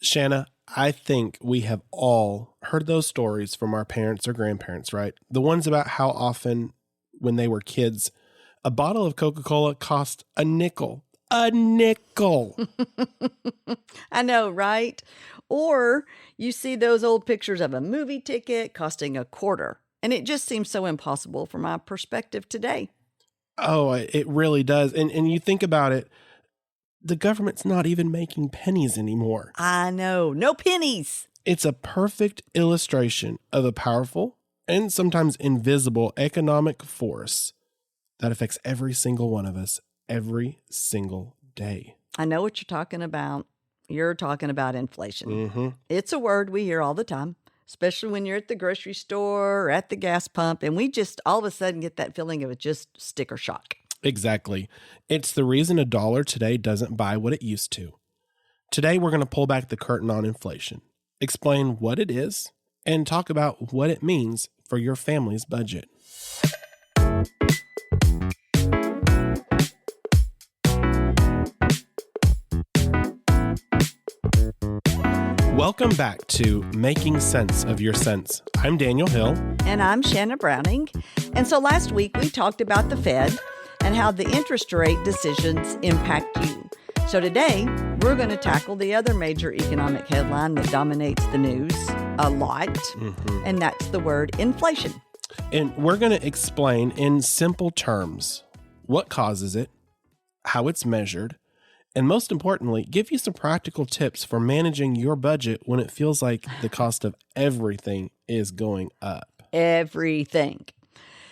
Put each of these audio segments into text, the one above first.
Shanna, I think we have all heard those stories from our parents or grandparents, right? The ones about how often when they were kids, a bottle of Coca-Cola cost a nickel. A nickel. I know, right? Or you see those old pictures of a movie ticket costing a quarter, and it just seems so impossible from my perspective today. Oh, it really does. And you think about it, the government's not even making pennies anymore. I know. No pennies. It's a perfect illustration of a powerful and sometimes invisible economic force that affects every single one of us every single day. I know what you're talking about. You're talking about inflation. Mm-hmm. It's a word we hear all the time, especially when you're at the grocery store or at the gas pump, and we just all of a sudden get that feeling of just sticker shock. Exactly. It's the reason a dollar today doesn't buy what it used to. Today, we're going to pull back the curtain on inflation, explain what it is, and talk about what it means for your family's budget. Welcome back to Making Sense of Your Sense. I'm Daniel Hill. And I'm Shanna Browning. And so last week we talked about the Fed and how the interest rate decisions impact you. So today we're going to tackle the other major economic headline that dominates the news a lot, and that's the word inflation. And we're going to explain in simple terms what causes it, how it's measured, and most importantly, give you some practical tips for managing your budget when it feels like the cost of everything is going up. Everything.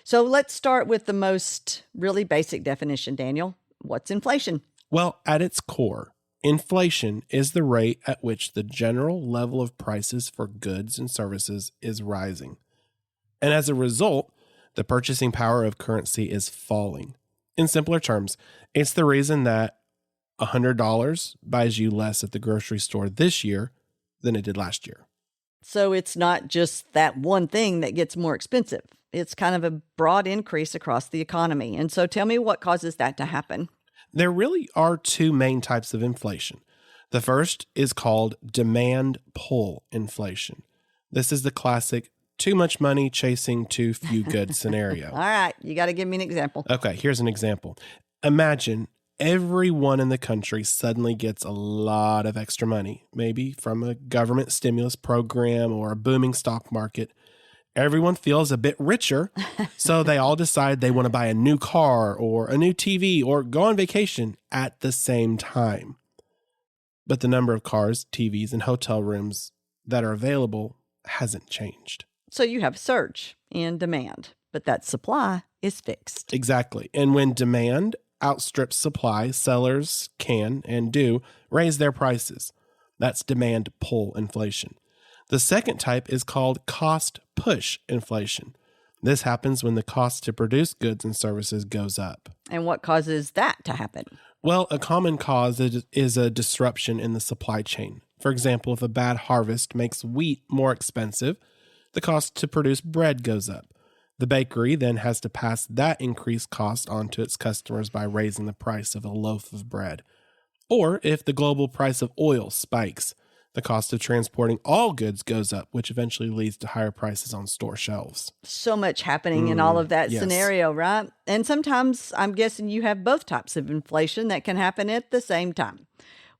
So let's start with the most really basic definition, Daniel. What's inflation? Well, at its core, inflation is the rate at which the general level of prices for goods and services is rising. And as a result, the purchasing power of currency is falling. In simpler terms, it's the reason that $100 buys you less at the grocery store this year than it did last year. So it's not just that one thing that gets more expensive. It's kind of a broad increase across the economy. And so tell me what causes that to happen. There really are two main types of inflation. The first is called demand pull inflation. This is the classic too much money chasing too few goods scenario. All right, you got to give me an example. Okay, here's an example. Imagine everyone in the country suddenly gets a lot of extra money, maybe from a government stimulus program or a booming stock market. Everyone feels a bit richer, so they all decide they want to buy a new car or a new TV or go on vacation at the same time. But the number of cars, TVs, and hotel rooms that are available hasn't changed. So you have surge in demand, but that supply is fixed. Exactly. And when demand outstrips supply, sellers can and do raise their prices. That's demand pull inflation. The second type is called cost push inflation. This happens when the cost to produce goods and services goes up. And what causes that to happen? Well, a common cause is a disruption in the supply chain. For example, if a bad harvest makes wheat more expensive, the cost to produce bread goes up. The bakery then has to pass that increased cost on to its customers by raising the price of a loaf of bread. Or if the global price of oil spikes, the cost of transporting all goods goes up, which eventually leads to higher prices on store shelves. So much happening in all of that scenario, right? And sometimes I'm guessing you have both types of inflation that can happen at the same time,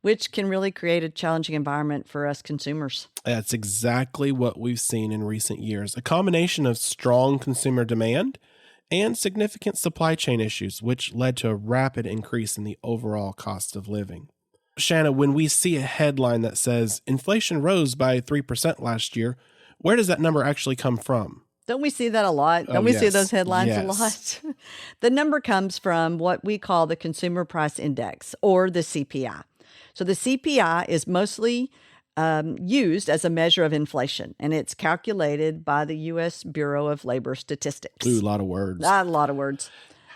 which can really create a challenging environment for us consumers. That's exactly what we've seen in recent years. A combination of strong consumer demand and significant supply chain issues, which led to a rapid increase in the overall cost of living. Shanna, when we see a headline that says inflation rose by 3% last year, where does that number actually come from? Don't we see that a lot? Don't we see those headlines a lot? The number comes from what we call the Consumer Price Index, or the CPI. So the CPI is mostly used as a measure of inflation, and it's calculated by the U.S. Bureau of Labor Statistics. Ooh, a lot of words. A lot of words.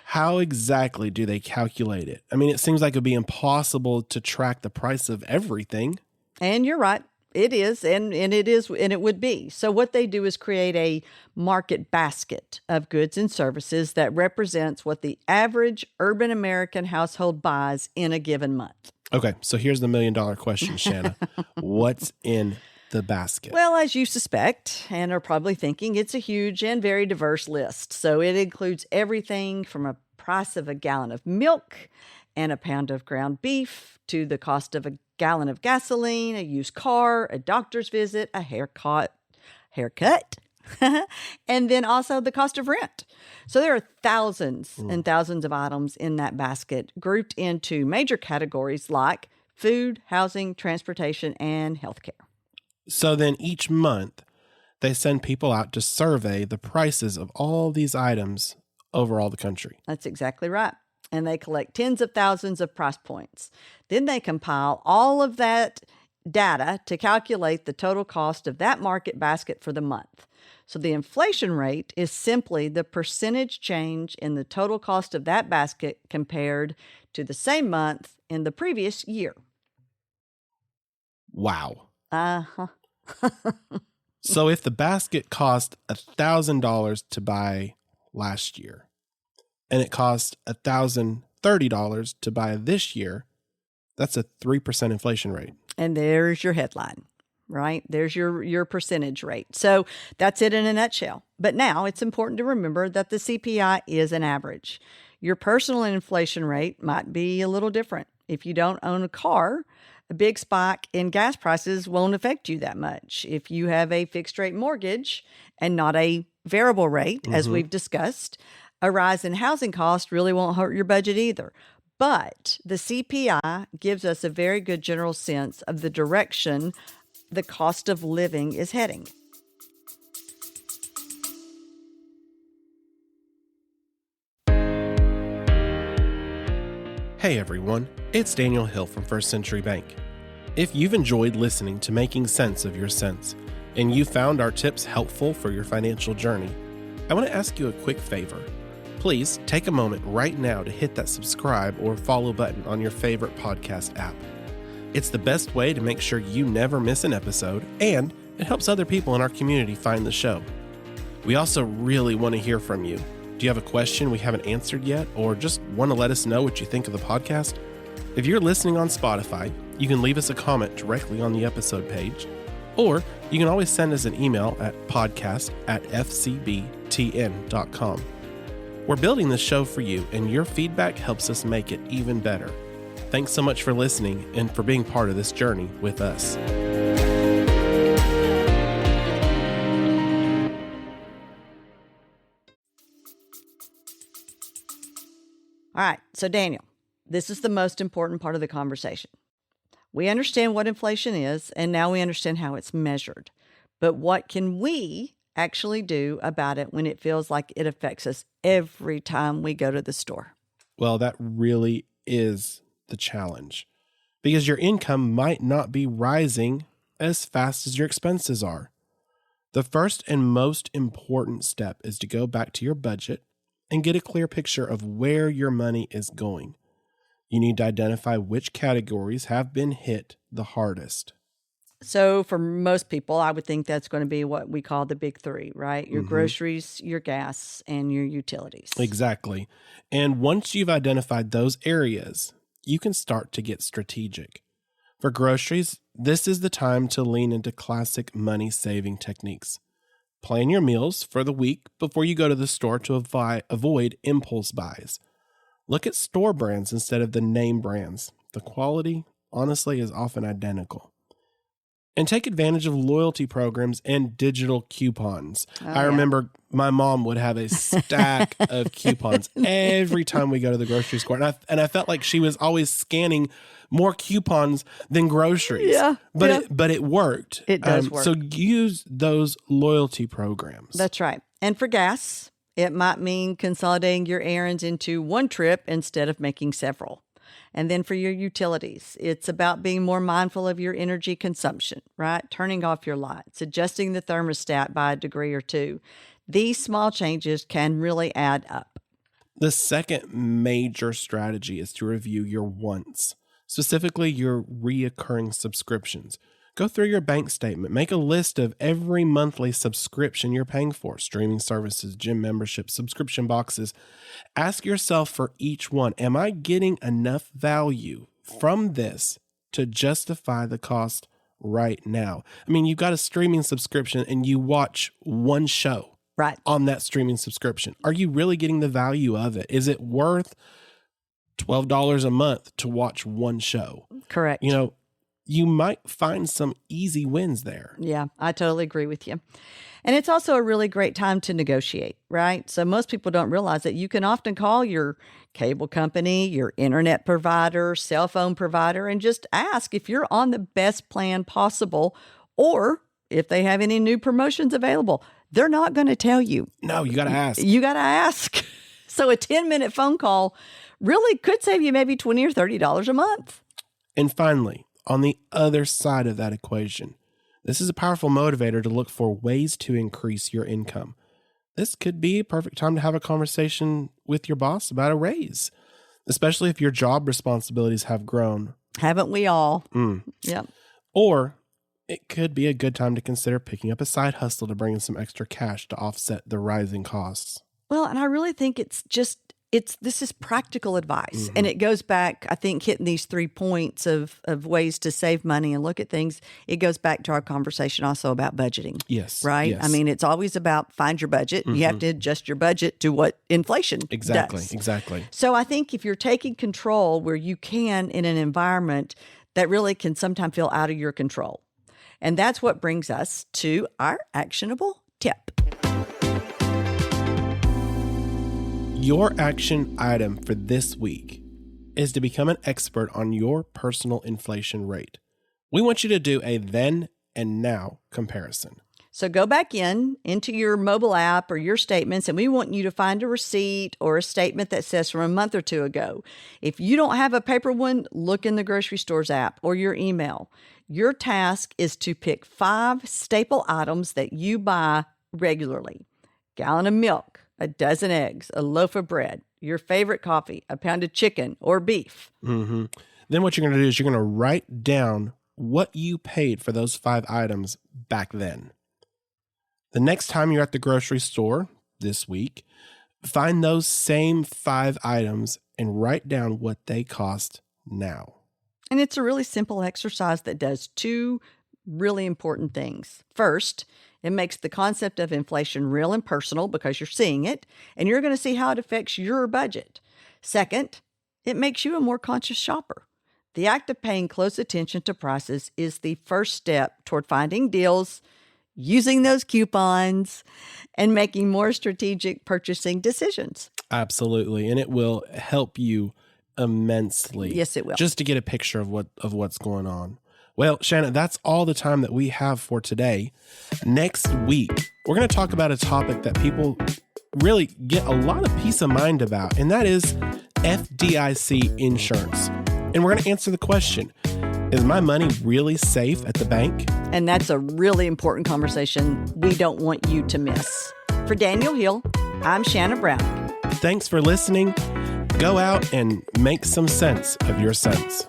How exactly do they calculate it? I mean, it seems like it would be impossible to track the price of everything. And you're right. It is, and it is, and it would be. So what they do is create a market basket of goods and services that represents what the average urban American household buys in a given month. Okay, so here's the $1 million question, Shanna. What's in the basket? Well, as you suspect and are probably thinking, it's a huge and very diverse list. So it includes everything from a price of a gallon of milk and a pound of ground beef to the cost of a gallon of gasoline, a used car, a doctor's visit, a haircut, and then also the cost of rent. So there are thousands and thousands of items in that basket grouped into major categories like food, housing, transportation, and healthcare. So then each month, they send people out to survey the prices of all these items over all the country. That's exactly right. And they collect tens of thousands of price points. Then they compile all of that data to calculate the total cost of that market basket for the month. So the inflation rate is simply the percentage change in the total cost of that basket compared to the same month in the previous year. Wow. Uh-huh. So if the basket cost $1,000 to buy last year, and it cost $1,030 to buy this year, that's a 3% inflation rate. And there's your headline, right? There's your percentage rate. So that's it in a nutshell. But now it's important to remember that the CPI is an average. Your personal inflation rate might be a little different. If you don't own a car, a big spike in gas prices won't affect you that much. If you have a fixed rate mortgage and not a variable rate, as we've discussed, a rise in housing costs really won't hurt your budget either. But the CPI gives us a very good general sense of the direction the cost of living is heading. Hey everyone, it's Daniel Hill from First Century Bank. If you've enjoyed listening to Making Sense of Your Sense, and you found our tips helpful for your financial journey, I want to ask you a quick favor. Please take a moment right now to hit that subscribe or follow button on your favorite podcast app. It's the best way to make sure you never miss an episode, and it helps other people in our community find the show. We also really want to hear from you. Do you have a question we haven't answered yet, or just want to let us know what you think of the podcast? If you're listening on Spotify, you can leave us a comment directly on the episode page, or you can always send us an email at podcast@fcbtn.com. We're building this show for you, and your feedback helps us make it even better. Thanks so much for listening and for being part of this journey with us. All right, so Daniel, this is the most important part of the conversation. We understand what inflation is, and now we understand how it's measured. But what can we actually do about it when it feels like it affects us every time we go to the store? Well, that really is the challenge, because your income might not be rising as fast as your expenses are. The first and most important step is to go back to your budget and get a clear picture of where your money is going. You need to identify which categories have been hit the hardest. So for most people, I would think that's going to be what we call the big three, right? Your groceries, your gas, and your utilities. Exactly. And once you've identified those areas, you can start to get strategic. For groceries, this is the time to lean into classic money-saving techniques. Plan your meals for the week before you go to the store to avoid impulse buys. Look at store brands instead of the name brands. The quality, honestly, is often identical. And take advantage of loyalty programs and digital coupons. I remember my mom would have a stack of coupons every time we go to the grocery store. And I felt like she was always scanning more coupons than groceries. Yeah. But it worked. It does work. So use those loyalty programs. That's right. And for gas, it might mean consolidating your errands into one trip instead of making several. And then for your utilities, it's about being more mindful of your energy consumption, right? Turning off your lights, adjusting the thermostat by a degree or two. These small changes can really add up. The second major strategy is to review your wants, specifically your reoccurring subscriptions. Go through your bank statement. Make a list of every monthly subscription you're paying for: streaming services, gym memberships, subscription boxes. Ask yourself for each one, am I getting enough value from this to justify the cost right now. I mean, you've got a streaming subscription and you watch one show on that streaming subscription. Are you really getting the value of it? Is it worth $12 a month to watch one show? Correct. You know, you might find some easy wins there. Yeah, I totally agree with you. And it's also a really great time to negotiate, right? So most people don't realize that you can often call your cable company, your internet provider, cell phone provider, and just ask if you're on the best plan possible or if they have any new promotions available. They're not going to tell you. No, you got to ask. You got to ask. So a 10-minute phone call really could save you maybe $20 or $30 a month. And finally, on the other side of that equation, this is a powerful motivator to look for ways to increase your income. This could be a perfect time to have a conversation with your boss about a raise, especially if your job responsibilities have grown. Haven't we all? Yep. Or it could be a good time to consider picking up a side hustle to bring in some extra cash to offset the rising costs. Well, and I really think this is practical advice. And it goes back, I think, hitting these 3 points of ways to save money and look at things. It goes back to our conversation also about budgeting. Yes. Right? Yes. I mean, it's always about find your budget. You have to adjust your budget to what inflation does. Exactly. So I think if you're taking control where you can in an environment that really can sometimes feel out of your control. And that's what brings us to our actionable tip. Your action item for this week is to become an expert on your personal inflation rate. We want you to do a then and now comparison. So go back into your mobile app or your statements, and we want you to find a receipt or a statement that says from a month or two ago. If you don't have a paper one, look in the grocery store's app or your email. Your task is to pick 5 staple items that you buy regularly. Gallon of milk, a dozen eggs, a loaf of bread, your favorite coffee, a pound of chicken or beef. Then what you're going to do is you're going to write down what you paid for those 5 items back then. The next time you're at the grocery store this week, find those same 5 items and write down what they cost now. And it's a really simple exercise that does 2 really important things. First, it makes the concept of inflation real and personal because you're seeing it, and you're going to see how it affects your budget. Second, it makes you a more conscious shopper. The act of paying close attention to prices is the first step toward finding deals, using those coupons, and making more strategic purchasing decisions. Absolutely. And it will help you immensely. Yes, it will. Just to get a picture of what's going on. Well, Shannon, that's all the time that we have for today. Next week, we're going to talk about a topic that people really get a lot of peace of mind about, and that is FDIC insurance. And we're going to answer the question, is my money really safe at the bank? And that's a really important conversation we don't want you to miss. For Daniel Hill, I'm Shanna Brown. Thanks for listening. Go out and make some sense of your cents.